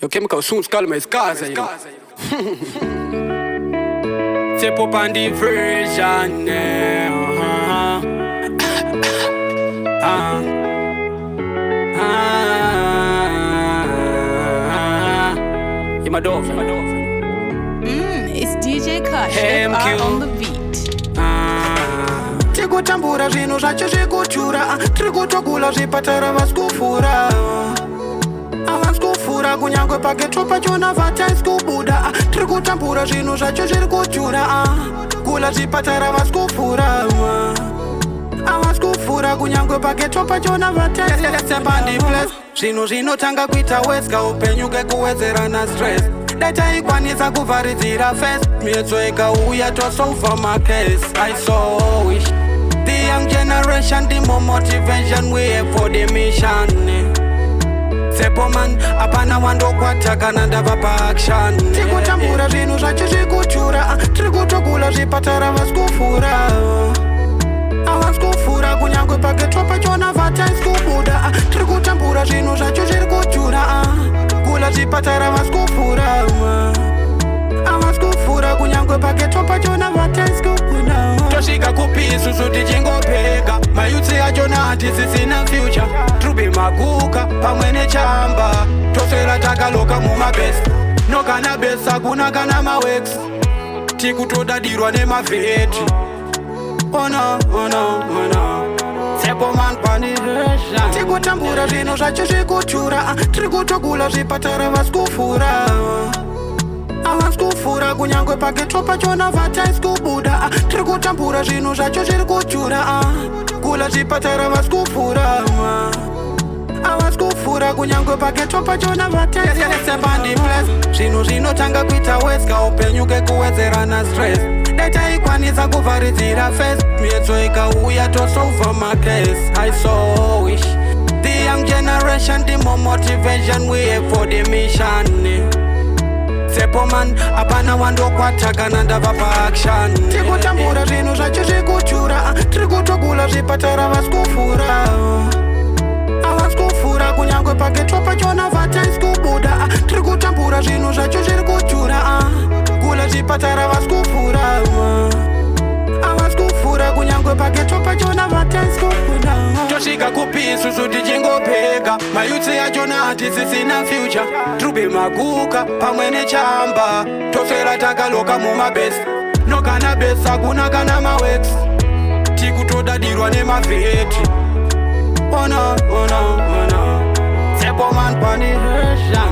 Yo chemical soon calma is casa, you know. Tshepo on the version, yeah, Madovah. It's DJ Kush, FR on the beat. Tikutambura zvinhu zvacho zvikutyura tirikutogula zvipatara vasikufura avasikufura kunyangwe pageto pachona vataisi kubuda tirikutambura zvinhu zvacho zvirikutyura gula zvipatara vasikufura avasikufura kunyangwe pageto pachona vataisembandiples zvinhu zvinotanga kuita weska upenyu kekuwedzerana stress dataikwanisa kuvharidzira fest miedzo ikauya tosova macase. I so wish the young generation the more motivation we have for the mission. Tshepo man apana wandokwata kana ndava paaction. Tikutambura zvinhu zvacho zvikutyura tirikutogula zvipatara vasikufura avasikufura kunyangwe pageto pachona vataisi kubuda tirikutambura zvinhu zvacho zvirikutyura gula zvipatara vasikufura avasikufura kunyangwe pageto pachona vataisi kubuda tosvika kupisusu tichingopeka mayutsi achona hatisisina future trubi maguka pamwe nechamba toswera takaloka mumabesi nokana besi hakuna kana mawex tikutodadirwa nemavheti ona Tshepo man panirasha tikutambura zvinhu zvacho zvikutyura tirikutogula zvipatara vasikufura avasikufura kunyangwe pageto pachona vataisi kubuda tirikutambura zvinhu zvacho zvirikutyura gula zvipatara vasikufura avasikufura kunyangwe pageto pachona vataisembandiples zvinhu zvinotanga kuita weska upenyu kekuwedzerana stress dataikwanisa kuvharidzira fest miedzo ikauya tosova macase. I so wish the young generation the more motivation we have for the mission. Tshepo man apana wandokwata kana ndava paaction. Tikutambura zvinhu zvacho zvikutyura tirikutogula zvipatara vasikufura avasikufura kunyangwe pageto pachona vataisi kubuda tirikutambura zvinhu zvacho zvirikutyura gula zvipatara vasikufura avasikufura kunyangwe pageto pachona vataisi kubuda tosvika kupisusu tichingopeka mayutsi achona hatisisina future trubi maguka pamwe nechamba toswera takaloka mumabesi nokana besi hakuna kana mawex tikutodadirwa nemavheti ona Tshepo man panirasha